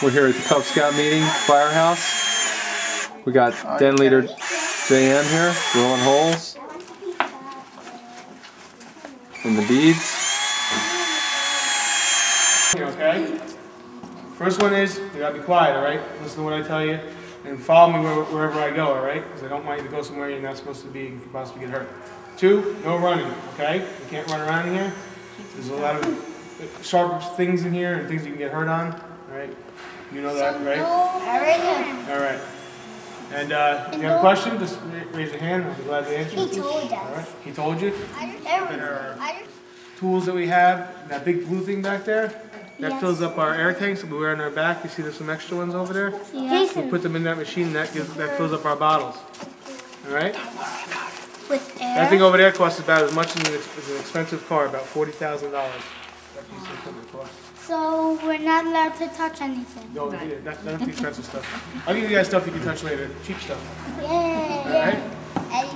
We're here at the Cub Scout meeting, Firehouse. We got Den Leader JM here, drilling holes in the beads. Okay? First one is, you gotta be quiet, alright? Listen to what I tell you, and follow me wherever I go, alright? Because I don't want you to go somewhere you're not supposed to be and could possibly get hurt. 2, no running, okay? You can't run around in here. There's a lot of sharp things in here and things you can get hurt on, alright? You know that, right? Alright. And if you have a question, just raise your hand. I'll be glad to answer. He told us. Alright, he told you? There are tools that we have, that big blue thing back there. That fills up our air tanks that we wear on our back. You see there's some extra ones over there? Yes. We put them in that machine that fills up our bottles. Alright? With air? That thing over there costs about as much as an expensive car, about $40,000. So we're not allowed to touch anything? No, not the expensive stuff. I'll give you guys stuff you can touch later, cheap stuff. Yay! Alright?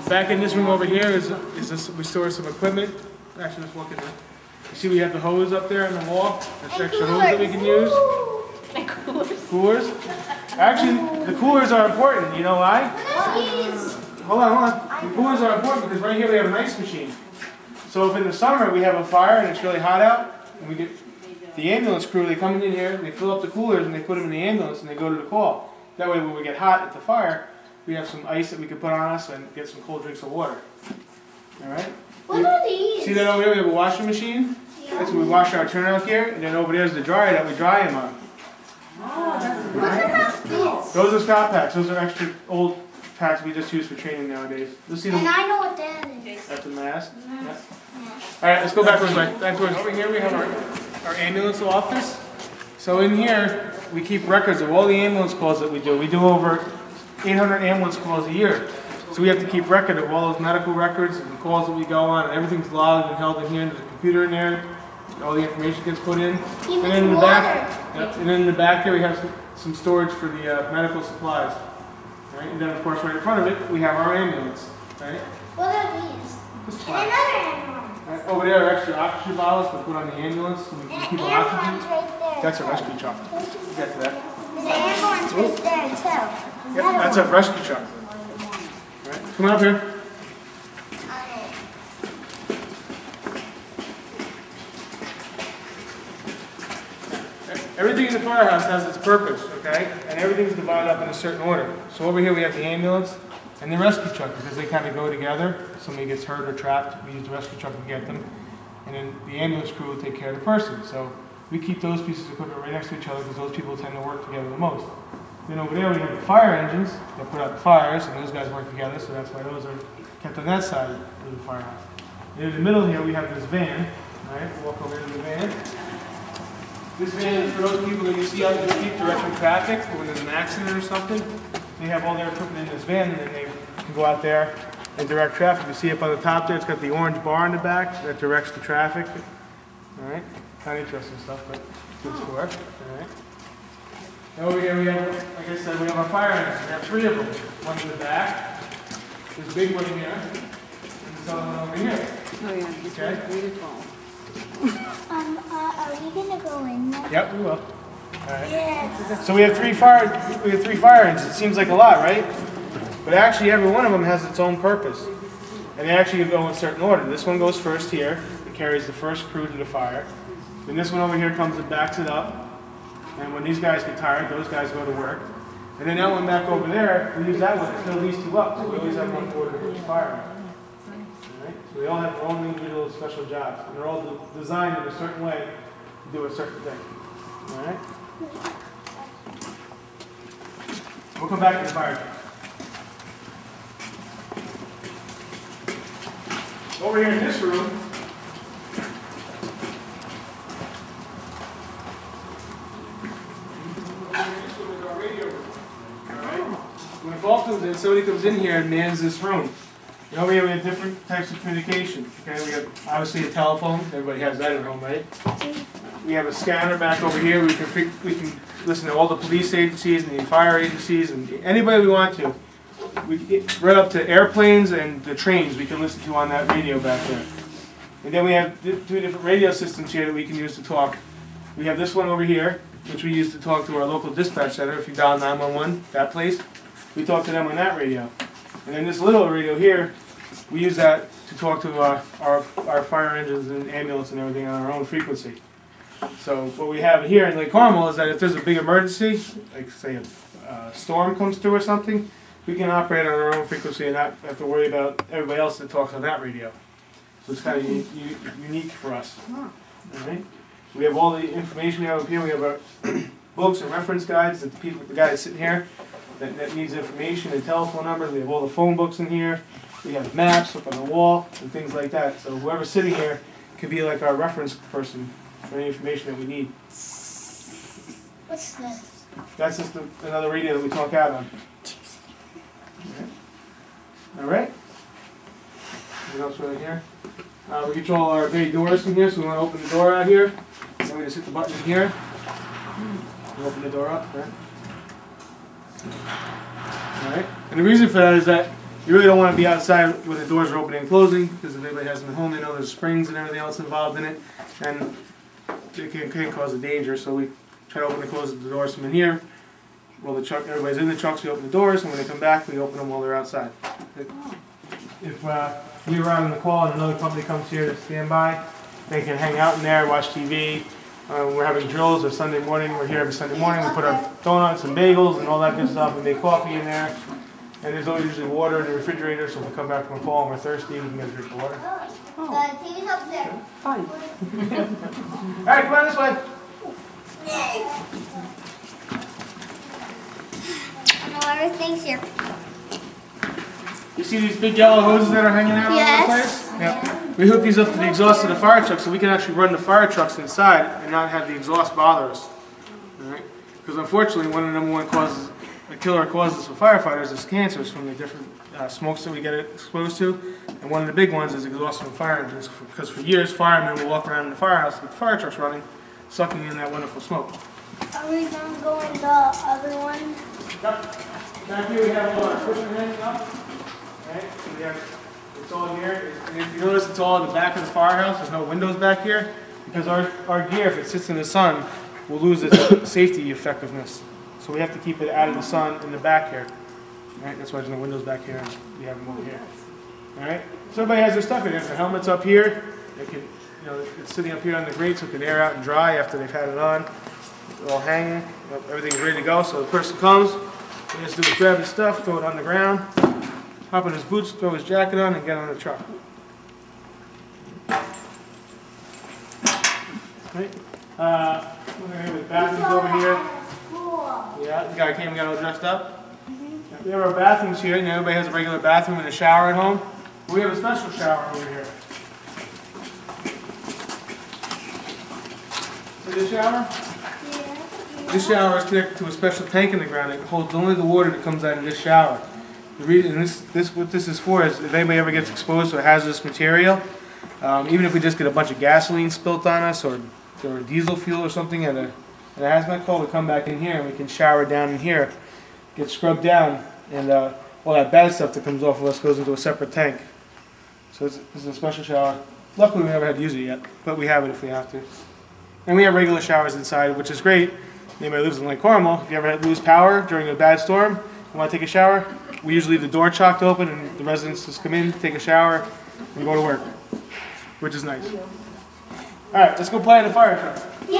Back in this room over here we store some equipment. Actually, let's walk in there. You see we have the hose up there on the wall? That's extra hose that we can use. And coolers. Coolers. Actually, the coolers are important. You know why? Hold on. The coolers are important because right here we have an ice machine. So if in the summer we have a fire and it's really hot out, and we get the ambulance crew, they come in here, they fill up the coolers and they put them in the ambulance and they go to the call. That way when we get hot at the fire, we have some ice that we can put on us and get some cold drinks of water. Alright? What are these? See that over there? We have a washing machine. That's where we wash our turnout gear, and then over there's the dryer that we dry them on. Those are Scott packs. Those are extra old packs we just use for training nowadays. Let's see them. And I know what that is. That's a mask. Yeah. All right, let's go backwards. Backwards. Over here we have our ambulance office. So in here we keep records of all the ambulance calls that we do. We do over 800 ambulance calls a year. So we have to keep record of all those medical records and the calls that we go on, and everything's logged and held in here. There's a computer in there. All the information gets put in. Even and then in the water. back, and then in the back there we have some storage for the medical supplies. Right? And then of course right in front of it we have our ambulance. Right? What are these? Just And another ambulance. right? Over there are extra oxygen bottles to put on the ambulance so we can keep An oxygen. ambulance right there. That's a rescue truck. We'll get to that. There's an ambulance right there too. Yep, that's a rescue truck. Right? Come on up here. Everything in the firehouse has its purpose, okay? And everything's divided up in a certain order. So over here we have the ambulance and the rescue truck because they kind of go together. If somebody gets hurt or trapped, we use the rescue truck to get them. And then the ambulance crew will take care of the person. So we keep those pieces of equipment right next to each other because those people tend to work together the most. Then over there we have the fire engines that put out the fires, and those guys work together, so that's why those are kept on that side of the firehouse. And in the middle here we have this van. All right, we'll walk over to the van. This van is for those people that you see out in the street directing traffic, or when there's an accident or something. They have all their equipment in this van, and then they can go out there and direct traffic. You see up on the top there, it's got the orange bar in the back that directs the traffic. All right, kind of interesting stuff, but good for it. All right. And over here we have, like I said, we have our fire engines. We have 3 of them. One in the back, this big one here, and this other one over here. Oh yeah, he's Okay. 3 to 12. Are we gonna go in there? Yep, we will. All right. Yeah. So we have three fire engines. It seems like a lot, right? But actually, every one of them has its own purpose, and they actually go in certain order. This one goes first here. It carries the first crew to the fire. Then this one over here comes and backs it up. And when these guys get tired, those guys go to work. And then that one back over there, we use that one to fill these 2 up. So we always have one for each fire. Right? So we all have their own individual special jobs. And they're all designed in a certain way to do a certain thing. All right? We'll come back to the fire truck. Over here in this room, when a call comes in, somebody comes in here and mans this room. And over here we have different types of communication. Okay, we have obviously a telephone. Everybody has that at home, right? We have a scanner back over here. We can listen to all the police agencies and the fire agencies and anybody we want to. We get right up to airplanes and the trains we can listen to on that radio back there. And then we have 2 different radio systems here that we can use to talk We have this one over here, which we use to talk to our local dispatch center. If you dial 911, that place, we talk to them on that radio. And then this little radio here, we use that to talk to our fire engines and ambulance and everything on our own frequency. So what we have here in Lake Carmel is that if there's a big emergency, like say a storm comes through or something, we can operate on our own frequency and not have to worry about everybody else that talks on that radio. So it's kind of unique for us. All right. We have all the information we have up here. We have our books and reference guides that the guy that's sitting here that needs information and telephone numbers. We have all the phone books in here. We have maps up on the wall and things like that. So whoever's sitting here can be like our reference person for any information that we need. What's this? That's just another radio that we talk out on. All right. What else right here? We control our bay doors from here, so we want to open the door out here. Then we just hit the button here. We open the door up, right? Alright. And the reason for that is that you really don't want to be outside when the doors are opening and closing, because if anybody hasn't been home, they know there's springs and everything else involved in it, and it can cause a danger. So we try to open and close the doors from in here. While everybody's in the trucks, we open the doors, and when they come back, we open them while they're outside. If we were out on the call and another company comes here to stand by, they can hang out in there, watch TV. We're having drills or Sunday morning. We're here every Sunday morning. We put our donuts and bagels and all that good stuff. We make coffee in there. And there's always usually water in the refrigerator, so if we come back from a call and we're thirsty, we can get a drink of water. The TV's up there. Fun. All right, come on this way. No, everything's here. You see these big yellow hoses that are hanging out all over the place? Yeah. We hook these up to the exhaust of the fire truck so we can actually run the fire trucks inside and not have the exhaust bother us. All right? Because unfortunately, one of the number one causes, the killer causes for firefighters is cancers from the different smokes that we get exposed to. And one of the big ones is exhaust from fire engines. Because for years, firemen will walk around in the firehouse with the fire trucks running, sucking in that wonderful smoke. Are we going to go in the other one? Yep. Back here we have all our cushion hanging up. Right? So we have, it's all here. And if you notice, it's all in the back of the firehouse. There's no windows back here. Because our gear, if it sits in the sun, will lose its safety effectiveness. So we have to keep it out of the sun in the back here. Right? That's why there's no windows back here. And we have them over here. All right? So everybody has their stuff in there. The helmet's up here. They can, you know, it's sitting up here on the grate so it can air out and dry after they've had it on. It's all hanging. Everything's ready to go. So the person comes, what he has to do is grab his stuff, throw it on the ground, hop in his boots, throw his jacket on, and get on the truck. Right? We're here with bathrooms over here. Yeah, the guy came and got all dressed up. We have our bathrooms here. You know, everybody has a regular bathroom and a shower at home. We have a special shower over here. See this shower? This shower is connected to a special tank in the ground. It holds only the water that comes out of this shower. The reason what this is for is if anybody ever gets exposed to a hazardous material, even if we just get a bunch of gasoline spilt on us or diesel fuel or something at an hazmat call, we come back in here and we can shower down in here, get scrubbed down, and all that bad stuff that comes off of us goes into a separate tank. So this is a special shower. Luckily we never had to use it yet, but we have it if we have to. And we have regular showers inside, which is great. Anybody who lives in Lake Carmel, if you ever lose power during a bad storm, you want to take a shower, we usually leave the door chocked open and the residents just come in, take a shower, and go to work, which is nice. All right, let's go play in the fire truck. Yay!